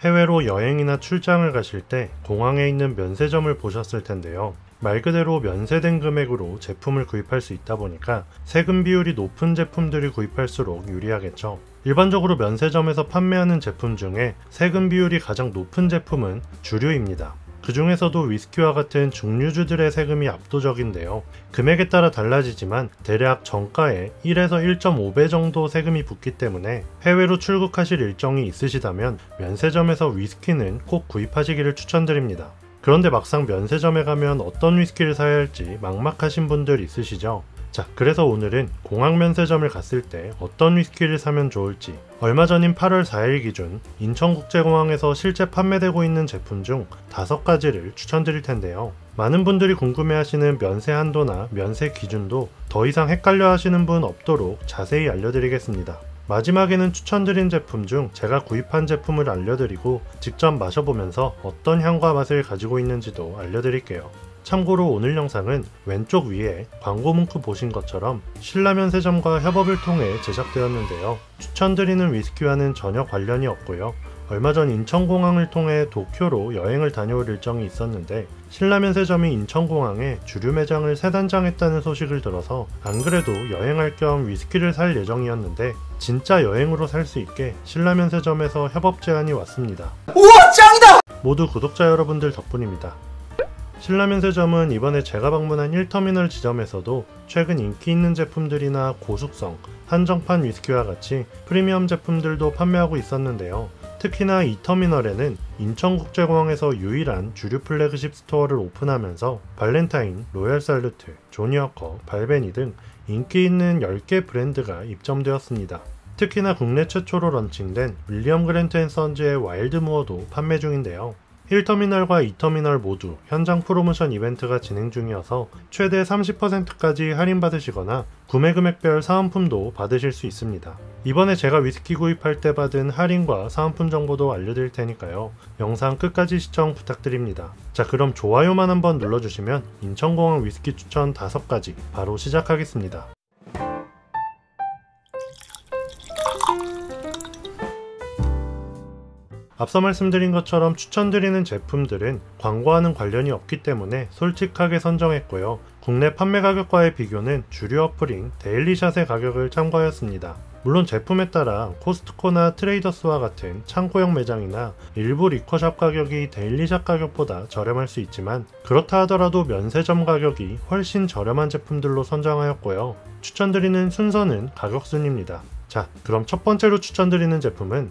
해외로 여행이나 출장을 가실 때 공항에 있는 면세점을 보셨을 텐데요. 말 그대로 면세된 금액으로 제품을 구입할 수 있다 보니까 세금 비율이 높은 제품들을 구입할수록 유리하겠죠. 일반적으로 면세점에서 판매하는 제품 중에 세금 비율이 가장 높은 제품은 주류입니다. 그 중에서도 위스키와 같은 증류주들의 세금이 압도적인데요. 금액에 따라 달라지지만 대략 정가의 1에서 1.5배 정도 세금이 붙기 때문에 해외로 출국하실 일정이 있으시다면 면세점에서 위스키는 꼭 구입하시기를 추천드립니다. 그런데 막상 면세점에 가면 어떤 위스키를 사야 할지 막막하신 분들 있으시죠? 자, 그래서 오늘은 공항 면세점을 갔을 때 어떤 위스키를 사면 좋을지, 얼마 전인 8월 4일 기준 인천국제공항에서 실제 판매되고 있는 제품 중 5가지를 추천드릴 텐데요. 많은 분들이 궁금해하시는 면세 한도나 면세 기준도 더 이상 헷갈려 하시는 분 없도록 자세히 알려드리겠습니다. 마지막에는 추천드린 제품 중 제가 구입한 제품을 알려드리고 직접 마셔보면서 어떤 향과 맛을 가지고 있는지도 알려드릴게요. 참고로 오늘 영상은 왼쪽 위에 광고 문구 보신 것처럼 신라면세점과 협업을 통해 제작되었는데요. 추천드리는 위스키와는 전혀 관련이 없고요. 얼마 전 인천공항을 통해 도쿄로 여행을 다녀올 일정이 있었는데 신라면세점이 인천공항에 주류 매장을 새 단장했다는 소식을 들어서 안 그래도 여행할 겸 위스키를 살 예정이었는데 진짜 여행으로 살 수 있게 신라면세점에서 협업 제안이 왔습니다. 우와, 짱이다! 모두 구독자 여러분들 덕분입니다. 신라면세점은 이번에 제가 방문한 1터미널 지점에서도 최근 인기 있는 제품들이나 고숙성, 한정판 위스키와 같이 프리미엄 제품들도 판매하고 있었는데요. 특히나 2터미널에는 인천국제공항에서 유일한 주류 플래그십 스토어를 오픈하면서 발렌타인, 로얄살루트, 조니워커, 발베니 등 인기 있는 10개 브랜드가 입점되었습니다. 특히나 국내 최초로 런칭된 윌리엄 그랜트 앤 선즈의 와일드 무어도 판매 중인데요. 1터미널과 2터미널 모두 현장 프로모션 이벤트가 진행 중이어서 최대 30%까지 할인받으시거나 구매 금액별 사은품도 받으실 수 있습니다. 이번에 제가 위스키 구입할 때 받은 할인과 사은품 정보도 알려드릴 테니까요. 영상 끝까지 시청 부탁드립니다. 자, 그럼 좋아요만 한번 눌러주시면 인천공항 위스키 추천 5가지 바로 시작하겠습니다. 앞서 말씀드린 것처럼 추천드리는 제품들은 광고와는 관련이 없기 때문에 솔직하게 선정했고요. 국내 판매 가격과의 비교는 주류 어플인 데일리샷의 가격을 참고하였습니다. 물론 제품에 따라 코스트코나 트레이더스와 같은 창고형 매장이나 일부 리커샵 가격이 데일리샷 가격보다 저렴할 수 있지만 그렇다 하더라도 면세점 가격이 훨씬 저렴한 제품들로 선정하였고요. 추천드리는 순서는 가격 순입니다. 자, 그럼 첫 번째로 추천드리는 제품은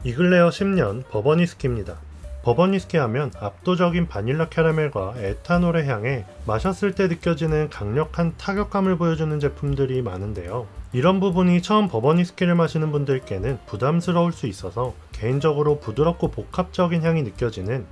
이글레어 10년 버번 위스키입니다. 버번 위스키 하면 압도적인 바닐라 캐러멜과 에탄올의 향에 마셨을 때 느껴지는 강력한 타격감을 보여주는 제품들이 많은데요. 이런 부분이 처음 버번 위스키를 마시는 분들께는 부담스러울 수 있어서 개인적으로 부드럽고 복합적인 향이 느껴지는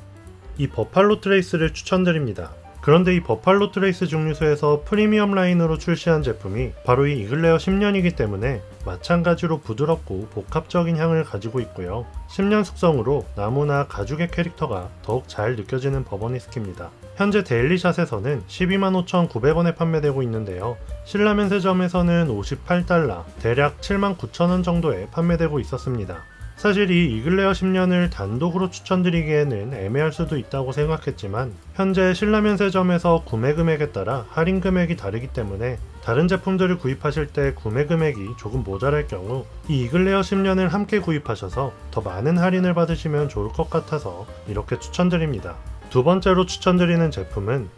이 버팔로 트레이스를 추천드립니다. 그런데 이 버팔로 트레이스 증류소에서 프리미엄 라인으로 출시한 제품이 바로 이 이글레어 10년이기 때문에 마찬가지로 부드럽고 복합적인 향을 가지고 있고요. 10년 숙성으로 나무나 가죽의 캐릭터가 더욱 잘 느껴지는 버번 위스키입니다. 현재 데일리샷에서는 125,900원에 판매되고 있는데요. 신라면세점에서는 58달러, 대략 79,000원 정도에 판매되고 있었습니다. 사실 이 이글레어 10년을 단독으로 추천드리기에는 애매할 수도 있다고 생각했지만 현재 신라면세점에서 구매 금액에 따라 할인 금액이 다르기 때문에 다른 제품들을 구입하실 때 구매 금액이 조금 모자랄 경우 이 이글레어 10년을 함께 구입하셔서 더 많은 할인을 받으시면 좋을 것 같아서 이렇게 추천드립니다. 두 번째로 추천드리는 제품은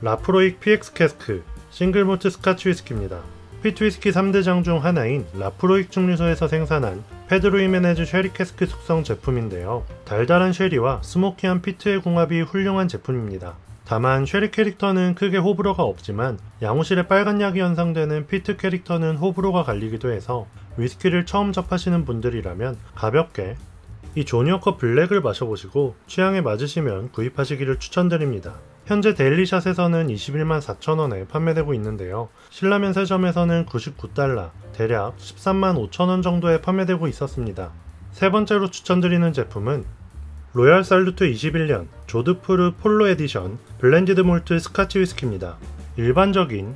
라프로익 PX 캐스크 싱글몰트 스카치 위스키입니다. 피트 위스키 3대장 중 하나인 라프로익 증류소에서 생산한 페드로 히메네즈 쉐리 캐스크 숙성 제품인데요. 달달한 쉐리와 스모키한 피트의 궁합이 훌륭한 제품입니다. 다만 쉐리 캐릭터는 크게 호불호가 없지만 양호실에 빨간 약이 연상되는 피트 캐릭터는 호불호가 갈리기도 해서 위스키를 처음 접하시는 분들이라면 가볍게 이 조니워커 블랙을 마셔보시고 취향에 맞으시면 구입하시기를 추천드립니다. 현재 데일리샷에서는 21만 4천원에 판매되고 있는데요. 신라면세점에서는 99달러, 대략 13만 5천원 정도에 판매되고 있었습니다. 세 번째로 추천드리는 제품은 로얄살루트 21년 조드푸르 폴로 에디션 블렌디드 몰트 스카치 위스키입니다. 일반적인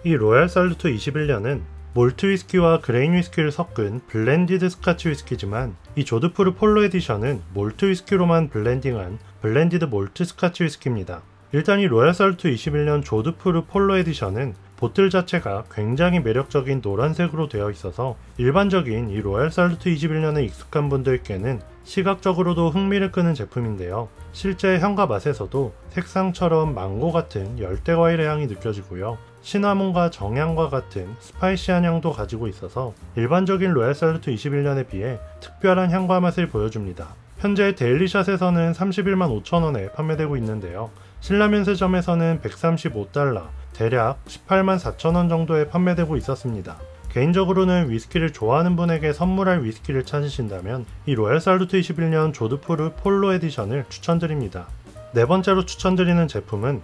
이 로얄살루트 21년은 몰트 위스키와 그레인 위스키를 섞은 블렌디드 스카치 위스키지만 이 조드푸르 폴로 에디션은 몰트 위스키로만 블렌딩한 블렌디드 몰트 스카치 위스키입니다. 일단 이 로얄 살트 21년 조드푸르 폴로 에디션은 보틀 자체가 굉장히 매력적인 노란색으로 되어 있어서 일반적인 이 로얄 살트 21년에 익숙한 분들께는 시각적으로도 흥미를 끄는 제품인데요. 실제 향과 맛에서도 색상처럼 망고 같은 열대과일의 향이 느껴지고요. 시나몬과 정향과 같은 스파이시한 향도 가지고 있어서 일반적인 로얄 살트 21년에 비해 특별한 향과 맛을 보여줍니다. 현재 데일리샷에서는 31만 5천원에 판매되고 있는데요. 신라면세점에서는 135달러, 대략 18만 4천원 정도에 판매되고 있었습니다. 개인적으로는 위스키를 좋아하는 분에게 선물할 위스키를 찾으신다면 이 로얄 살루트 21년 조드푸르 폴로 에디션을 추천드립니다. 네 번째로 추천드리는 제품은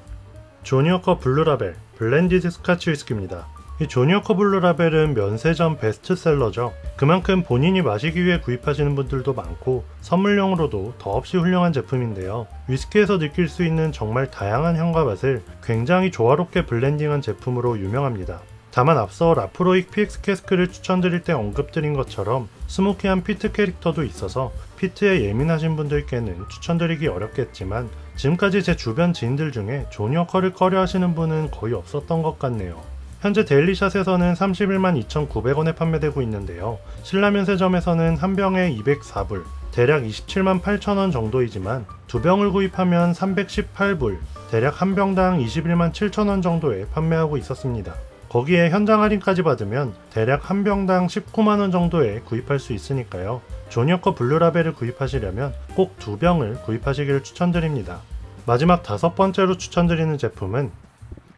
조니워커 블루라벨 블렌디드 스카치 위스키입니다. 이 조니워커 블루라벨은 면세점 베스트셀러죠. 그만큼 본인이 마시기 위해 구입하시는 분들도 많고 선물용으로도 더없이 훌륭한 제품인데요. 위스키에서 느낄 수 있는 정말 다양한 향과 맛을 굉장히 조화롭게 블렌딩한 제품으로 유명합니다. 다만 앞서 라프로익 PX 캐스크를 추천드릴 때 언급드린 것처럼 스모키한 피트 캐릭터도 있어서 피트에 예민하신 분들께는 추천드리기 어렵겠지만 지금까지 제 주변 지인들 중에 조니워커를 꺼려하시는 분은 거의 없었던 것 같네요. 현재 데일리샷에서는 31만 2,900원에 판매되고 있는데요. 신라면세점에서는 한 병에 204불, 대략 27만 8천원 정도이지만 두 병을 구입하면 318불, 대략 한 병당 21만 7천원 정도에 판매하고 있었습니다. 거기에 현장 할인까지 받으면 대략 한 병당 19만원 정도에 구입할 수 있으니까요. 조니워커 블루라벨을 구입하시려면 꼭 두 병을 구입하시기를 추천드립니다. 마지막 다섯 번째로 추천드리는 제품은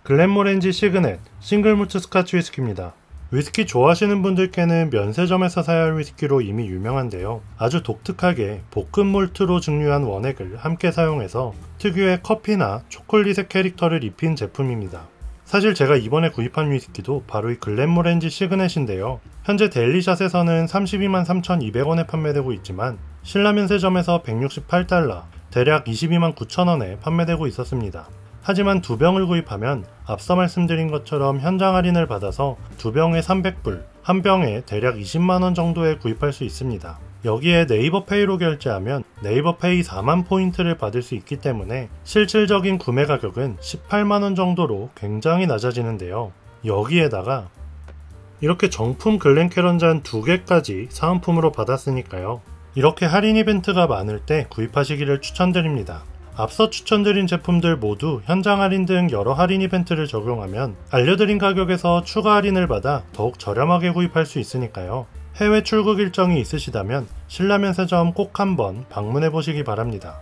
글렌모렌지 시그넷 싱글몰트 스카치 위스키입니다. 위스키 좋아하시는 분들께는 면세점에서 사야 할 위스키로 이미 유명한데요. 아주 독특하게 볶음 몰트로 증류한 원액을 함께 사용해서 특유의 커피나 초콜릿의 캐릭터를 입힌 제품입니다. 사실 제가 이번에 구입한 위스키도 바로 이 글렌모렌지 시그넷인데요. 현재 데일리샷에서는 32만 3,200원에 판매되고 있지만 신라면세점에서 168달러, 대략 22만 9천원에 판매되고 있었습니다. 하지만 두 병을 구입하면 앞서 말씀드린 것처럼 현장 할인을 받아서 두 병에 300불, 한 병에 대략 20만원 정도에 구입할 수 있습니다. 여기에 네이버페이로 결제하면 네이버페이 4만 포인트를 받을 수 있기 때문에 실질적인 구매 가격은 18만원 정도로 굉장히 낮아지는데요. 여기에다가 이렇게 정품 글렌캐런잔 2개까지 사은품으로 받았으니까요. 이렇게 할인 이벤트가 많을 때 구입하시기를 추천드립니다. 앞서 추천드린 제품들 모두 현장 할인 등 여러 할인 이벤트를 적용하면 알려드린 가격에서 추가 할인을 받아 더욱 저렴하게 구입할 수 있으니까요. 해외 출국 일정이 있으시다면 신라면세점 꼭 한번 방문해 보시기 바랍니다.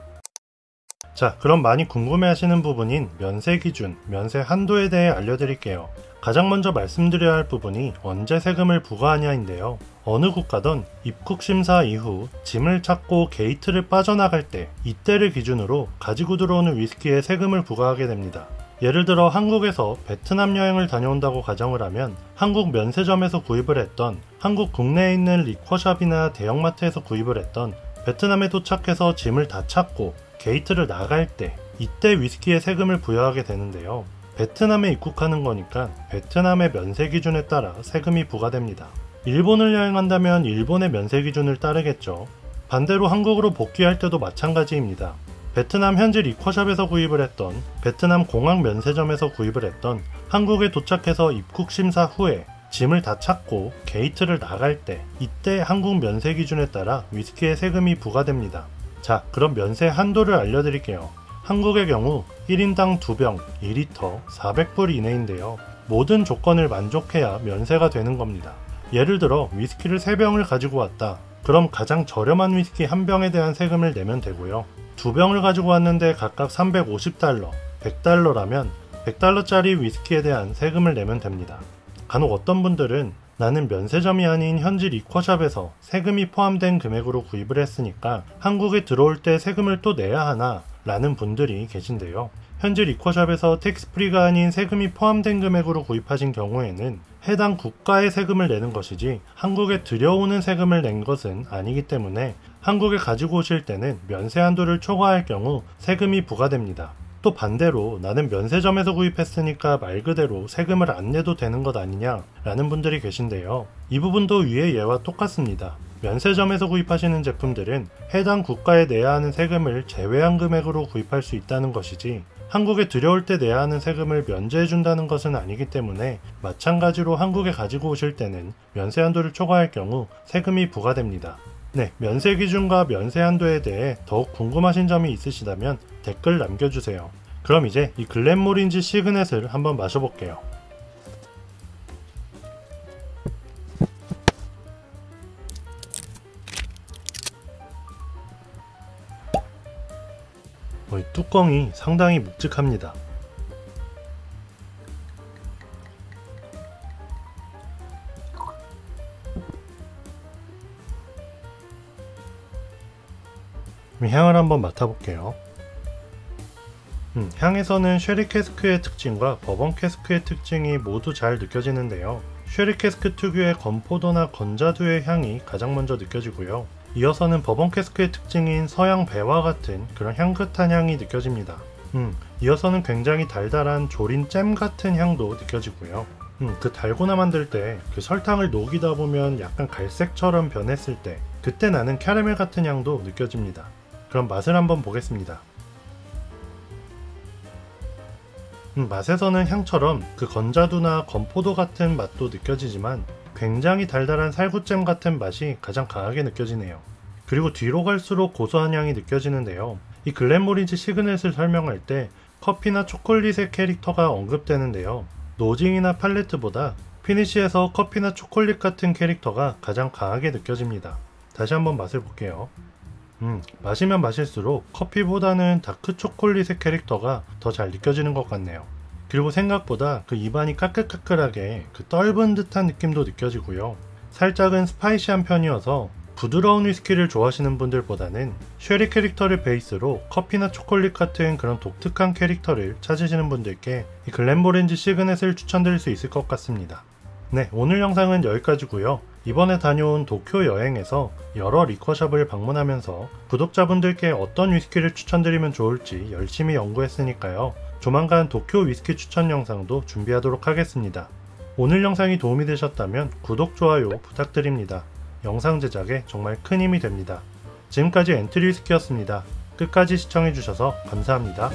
자, 그럼 많이 궁금해하시는 부분인 면세 기준, 면세 한도에 대해 알려드릴게요. 가장 먼저 말씀드려야 할 부분이 언제 세금을 부과하냐인데요. 어느 국가든 입국 심사 이후 짐을 찾고 게이트를 빠져나갈 때 이때를 기준으로 가지고 들어오는 위스키에 세금을 부과하게 됩니다. 예를 들어 한국에서 베트남 여행을 다녀온다고 가정을 하면 한국 면세점에서 구입을 했던, 한국 국내에 있는 리쿼샵이나 대형마트에서 구입을 했던, 베트남에 도착해서 짐을 다 찾고 게이트를 나갈 때 이때 위스키에 세금을 부여하게 되는데요. 베트남에 입국하는 거니까 베트남의 면세 기준에 따라 세금이 부과됩니다. 일본을 여행한다면 일본의 면세 기준을 따르겠죠. 반대로 한국으로 복귀할 때도 마찬가지입니다. 베트남 현지 리쿼샵에서 구입을 했던, 베트남 공항 면세점에서 구입을 했던, 한국에 도착해서 입국 심사 후에 짐을 다 찾고 게이트를 나갈 때 이때 한국 면세 기준에 따라 위스키에 세금이 부과됩니다. 자, 그럼 면세 한도를 알려드릴게요. 한국의 경우 1인당 2병 2리터 400불 이내인데요. 모든 조건을 만족해야 면세가 되는 겁니다. 예를 들어 위스키를 3병을 가지고 왔다. 그럼 가장 저렴한 위스키 한 병에 대한 세금을 내면 되고요. 2병을 가지고 왔는데 각각 350달러, 100달러라면 100달러짜리 위스키에 대한 세금을 내면 됩니다. 간혹 어떤 분들은 나는 면세점이 아닌 현지 리쿼샵에서 세금이 포함된 금액으로 구입을 했으니까 한국에 들어올 때 세금을 또 내야 하나 라는 분들이 계신데요. 현지 리쿼샵에서 텍스프리가 아닌 세금이 포함된 금액으로 구입하신 경우에는 해당 국가의 세금을 내는 것이지 한국에 들여오는 세금을 낸 것은 아니기 때문에 한국에 가지고 오실 때는 면세 한도를 초과할 경우 세금이 부과됩니다. 또 반대로 나는 면세점에서 구입했으니까 말 그대로 세금을 안 내도 되는 것 아니냐 라는 분들이 계신데요. 이 부분도 위의 예와 똑같습니다. 면세점에서 구입하시는 제품들은 해당 국가에 내야 하는 세금을 제외한 금액으로 구입할 수 있다는 것이지 한국에 들여올 때 내야 하는 세금을 면제해준다는 것은 아니기 때문에 마찬가지로 한국에 가지고 오실 때는 면세 한도를 초과할 경우 세금이 부과됩니다. 네, 면세 기준과 면세 한도에 대해 더욱 궁금하신 점이 있으시다면 댓글 남겨주세요. 그럼 이제 이 글렌모린지 시그넷을 한번 마셔볼게요. 이 뚜껑이 상당히 묵직합니다. 향을 한번 맡아볼게요. 향에서는 쉐리 캐스크의 특징과 버번 캐스크의 특징이 모두 잘 느껴지는데요. 쉐리 캐스크 특유의 건포도나 건자두의 향이 가장 먼저 느껴지고요. 이어서는 버번 캐스크의 특징인 서양 배와 같은 그런 향긋한 향이 느껴집니다. 이어서는 굉장히 달달한 조린 잼 같은 향도 느껴지고요. 그 달고나 만들 때 그 설탕을 녹이다 보면 약간 갈색처럼 변했을 때 그때 나는 캐러멜 같은 향도 느껴집니다. 그럼 맛을 한번 보겠습니다. 맛에서는 향처럼 그 건자두나 건포도 같은 맛도 느껴지지만 굉장히 달달한 살구잼 같은 맛이 가장 강하게 느껴지네요. 그리고 뒤로 갈수록 고소한 향이 느껴지는데요. 이 글렌모린지 시그넷을 설명할 때 커피나 초콜릿의 캐릭터가 언급되는데요. 노징이나 팔레트보다 피니쉬에서 커피나 초콜릿 같은 캐릭터가 가장 강하게 느껴집니다. 다시 한번 맛을 볼게요. 마시면 마실수록 커피보다는 다크 초콜릿의 캐릭터가 더 잘 느껴지는 것 같네요. 그리고 생각보다 그 입안이 까끌까끌하게 그 떫은 듯한 느낌도 느껴지고요. 살짝은 스파이시한 편이어서 부드러운 위스키를 좋아하시는 분들보다는 쉐리 캐릭터를 베이스로 커피나 초콜릿 같은 그런 독특한 캐릭터를 찾으시는 분들께 이 글렌모린지 시그넷을 추천드릴 수 있을 것 같습니다. 네, 오늘 영상은 여기까지고요. 이번에 다녀온 도쿄 여행에서 여러 리커샵을 방문하면서 구독자분들께 어떤 위스키를 추천드리면 좋을지 열심히 연구했으니까요. 조만간 도쿄 위스키 추천 영상도 준비하도록 하겠습니다. 오늘 영상이 도움이 되셨다면 구독, 좋아요 부탁드립니다. 영상 제작에 정말 큰 힘이 됩니다. 지금까지 엔트리 위스키였습니다. 끝까지 시청해주셔서 감사합니다.